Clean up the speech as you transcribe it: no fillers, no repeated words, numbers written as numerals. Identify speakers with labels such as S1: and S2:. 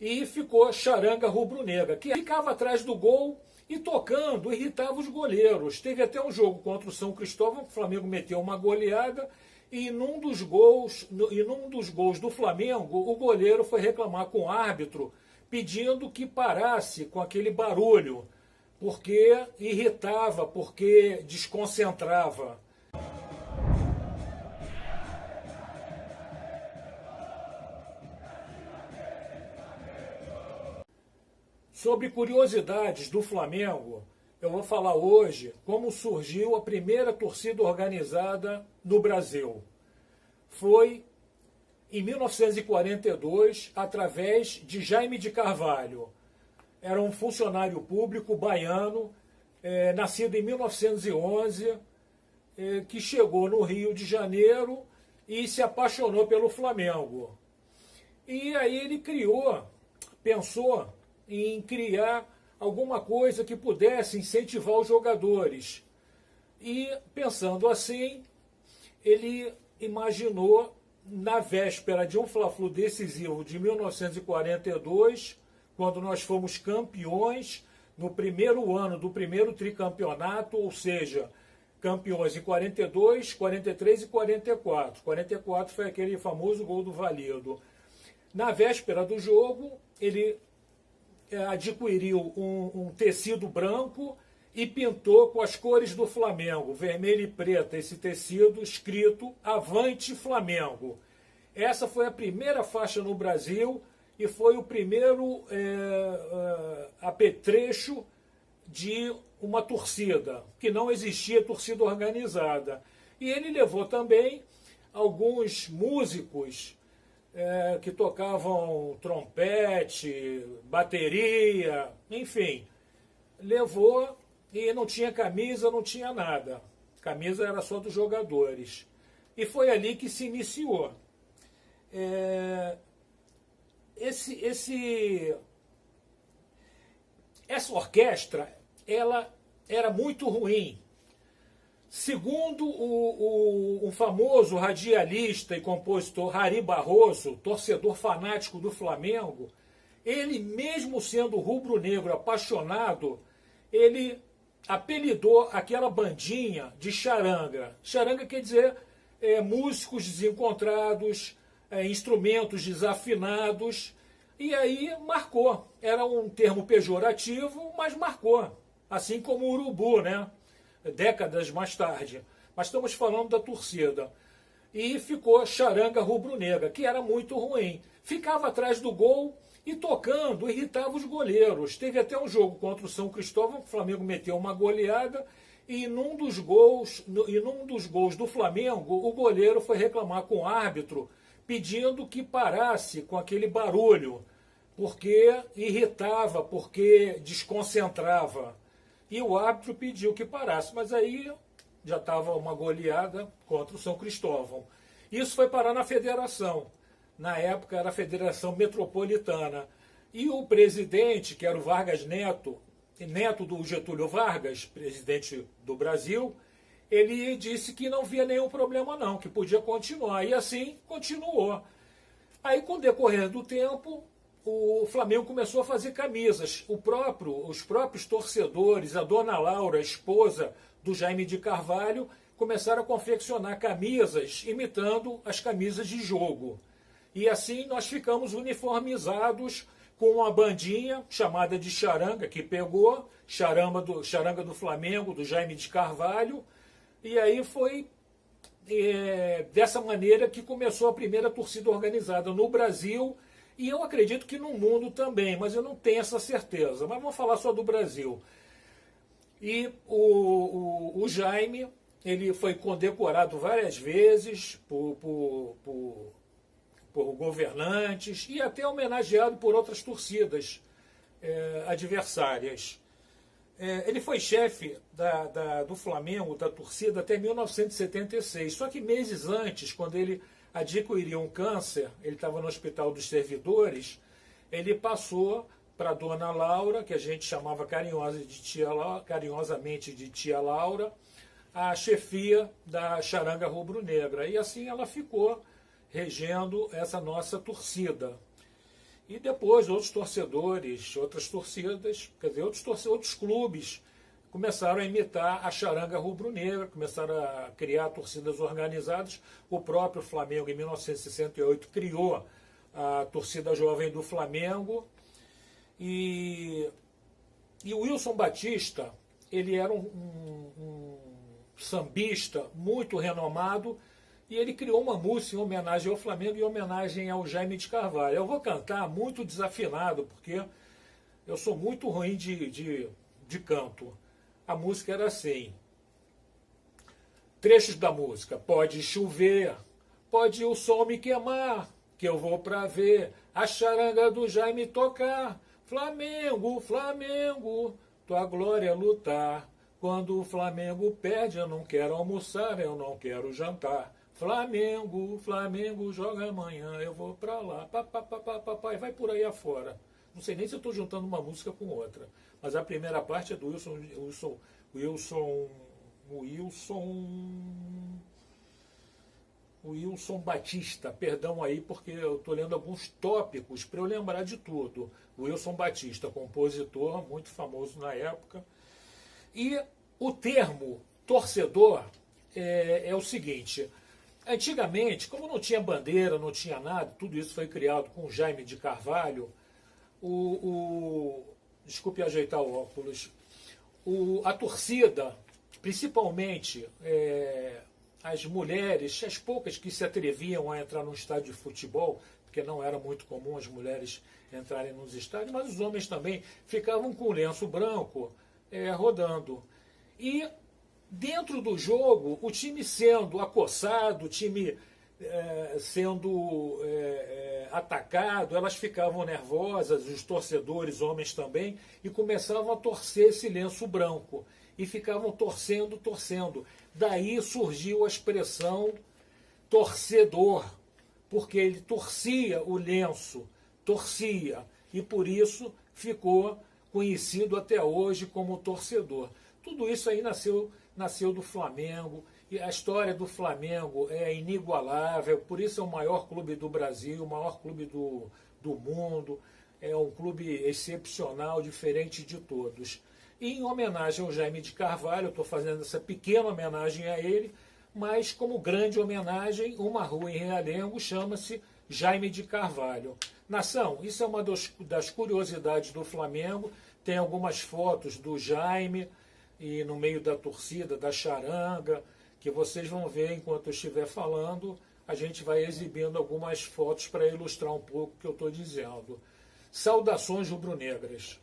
S1: e ficou Charanga Rubro-Negra, que ficava atrás do gol e tocando, irritava os goleiros. Teve até um jogo contra o São Cristóvão, que o Flamengo meteu uma goleada, e num dos gols do Flamengo, o goleiro foi reclamar com o árbitro, pedindo que parasse com aquele barulho, porque irritava, porque desconcentrava. Sobre curiosidades do Flamengo, eu vou falar hoje como surgiu a primeira torcida organizada no Brasil. Foi em 1942, através de Jaime de Carvalho. Era um funcionário público baiano, nascido em 1911, que chegou no Rio de Janeiro e se apaixonou pelo Flamengo. E aí ele pensou em criar alguma coisa que pudesse incentivar os jogadores. E, pensando assim, ele imaginou, na véspera de um Fla-Flu decisivo de 1942, quando nós fomos campeões no primeiro ano do primeiro tricampeonato, ou seja, campeões em 42, 43 e 44. 44 foi aquele famoso gol do Valido. Na véspera do jogo, ele adquiriu um tecido branco e pintou com as cores do Flamengo, vermelho e preto, esse tecido escrito Avante Flamengo. Essa foi a primeira faixa no Brasil e foi o primeiro apetrecho de uma torcida, que não existia torcida organizada. E ele levou também alguns músicos que tocavam trompete, bateria, enfim. Levou e não tinha camisa, não tinha nada. Camisa era só dos jogadores. E foi ali que se iniciou. Essa orquestra, ela era muito ruim. Segundo o famoso radialista e compositor Ari Barroso, torcedor fanático do Flamengo, ele, mesmo sendo rubro-negro apaixonado, ele apelidou aquela bandinha de charanga. Charanga quer dizer músicos desencontrados, instrumentos desafinados, e aí marcou. Era um termo pejorativo, mas marcou. Assim como o urubu, né? Décadas mais tarde. Mas estamos falando da torcida. E ficou Charanga Rubro-Negra, que era muito ruim. Ficava atrás do gol e tocando, irritava os goleiros. Teve até um jogo contra o São Cristóvão, que o Flamengo meteu uma goleada, e num dos gols do Flamengo, o goleiro foi reclamar com o árbitro, pedindo que parasse com aquele barulho, porque irritava, porque desconcentrava. E o árbitro pediu que parasse, mas aí já estava uma goleada contra o São Cristóvão. Isso foi parar na federação. Na época era a Federação Metropolitana. E o presidente, que era o Vargas Neto, neto do Getúlio Vargas, presidente do Brasil, ele disse que não via nenhum problema não, que podia continuar. E assim continuou. Aí, com o decorrer do tempo, o Flamengo começou a fazer camisas. Os próprios torcedores, a dona Laura, a esposa do Jaime de Carvalho, começaram a confeccionar camisas imitando as camisas de jogo. E assim nós ficamos uniformizados com uma bandinha chamada de charanga, que pegou, charanga do Flamengo, do Jaime de Carvalho, e aí foi dessa maneira que começou a primeira torcida organizada no Brasil, e eu acredito que no mundo também, mas eu não tenho essa certeza. Mas vamos falar só do Brasil. E o Jaime, ele foi condecorado várias vezes por governantes e até homenageado por outras torcidas adversárias. Ele foi chefe do Flamengo, da torcida, até 1976. Só que meses antes, quando ele adquiriu um câncer, ele estava no Hospital dos Servidores, ele passou para a dona Laura, que a gente chamava carinhosamente de tia Laura, a chefia da Charanga Rubro-Negra. E assim ela ficou regendo essa nossa torcida. E depois outros torcedores, outras torcidas, quer dizer, outros clubes começaram a imitar a charanga rubro-negra, começaram a criar torcidas organizadas. O próprio Flamengo, em 1968, criou a torcida jovem do Flamengo. E o Wilson Batista, ele era um sambista muito renomado, e ele criou uma música em homenagem ao Flamengo e em homenagem ao Jaime de Carvalho. Eu vou cantar muito desafinado, porque eu sou muito ruim de canto. A música era assim. Trechos da música. Pode chover, pode o sol me queimar, que eu vou pra ver a charanga do Jaime tocar. Flamengo, Flamengo, tua glória é lutar. Quando o Flamengo perde, eu não quero almoçar, eu não quero jantar. Flamengo, Flamengo, joga amanhã, eu vou pra lá. Papai, vai por aí afora. Não sei nem se eu estou juntando uma música com outra. Mas a primeira parte é do Wilson Batista. Perdão aí, porque eu estou lendo alguns tópicos para eu lembrar de tudo. Wilson Batista, compositor muito famoso na época. E o termo torcedor é o seguinte. Antigamente, como não tinha bandeira, não tinha nada, tudo isso foi criado com Jaime de Carvalho. Desculpe ajeitar o óculos. A torcida, principalmente as mulheres, as poucas que se atreviam a entrar num estádio de futebol, porque não era muito comum as mulheres entrarem nos estádios, mas os homens também ficavam com o lenço branco rodando. E dentro do jogo, o time sendo acossado, o time sendo atacado, elas ficavam nervosas, os torcedores, homens também, e começavam a torcer esse lenço branco. E ficavam torcendo. Daí surgiu a expressão torcedor, porque ele torcia o lenço, e por isso ficou conhecido até hoje como torcedor. Tudo isso aí nasceu do Flamengo, e a história do Flamengo é inigualável, por isso é o maior clube do Brasil, o maior clube do mundo, é um clube excepcional, diferente de todos. E em homenagem ao Jaime de Carvalho, eu estou fazendo essa pequena homenagem a ele, mas como grande homenagem, uma rua em Realengo chama-se Jaime de Carvalho. Nação, isso é uma das curiosidades do Flamengo, tem algumas fotos do Jaime, e no meio da torcida, da charanga, que vocês vão ver enquanto eu estiver falando, a gente vai exibindo algumas fotos para ilustrar um pouco o que eu estou dizendo. Saudações rubro-negras.